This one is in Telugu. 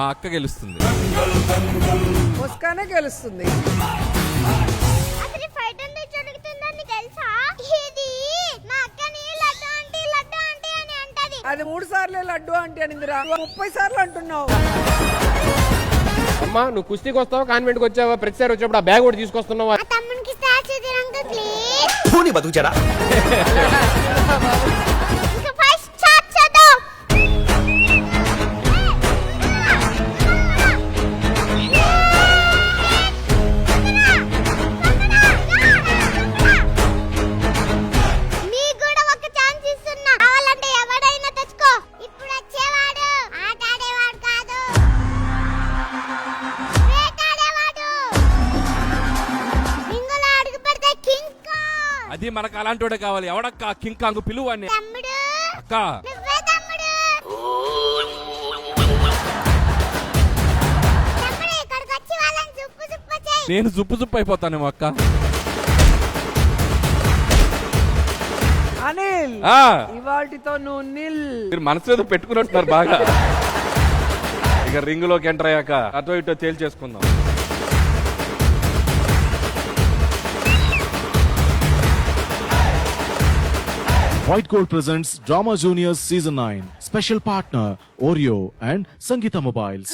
మా అక్క గెలుస్తుంది. ముస్కానే గెలుస్తుంది. అసలు ఫైట్ ఎందుకు జరుగుతుందని తెలుసా? ఇది మా అక్కని లడ్డు ఆంటీ అని అంటది. అది 3 సార్లు లడ్డు ఆంటీ అనిందిరా, 30 సార్లు అంటున్నావు. అమ్మా నువ్వు కుస్తీకి వస్తావా కాన్వెంట్కి వచ్చావా? ప్రతిసారి వచ్చినప్పుడు ఆ బ్యాగ్ కూడా తీసుకొస్తున్నావా? ఆ తమ్మునికి స్టాచ్యూ తిరంగా ప్లీజ్. పూని బతుకుచారా ఇక ఫస్ట్ స్టార్ట్ చేద్దాం. మీకు కూడా ఒక ఛాన్స్ ఇస్తున్నా. కావాలంటే ఎవడైనా తెచ్చుకో. ఇప్పుడు వచ్చేవాడు ఆట ఆడేవాడు కాదు, వేటాడేవాడు. రింగులో అడుగు పెడితే కింగ్ కాంగ్. అది మనకు అలాంటి కావాలి. ఎవడక్క కింగ్ కాంగ్ పిలువు అని. తమ్ముడు అక్క నువ్వే తమ్ముడు. తమ్ముడు ఇక్కడికి వచ్చి వాళ్ళని జుప్పు చేయి. నేను జుప్పు అయిపోతానేమో అక్క. అనిల్ ఆ ఇవాల్టితో నువ్వు నిల్. మీరు మనసు ఏదో పెట్టుకున్నట్టున్నారు బాగా. ఇక రింగ్ లోకి ఎంటర్ అయ్యాక అటో ఇటో తేల్చేసుకుందాం. White Gold presents Drama Juniors Season 9. Special partner Oreo and Sangeeta Mobiles.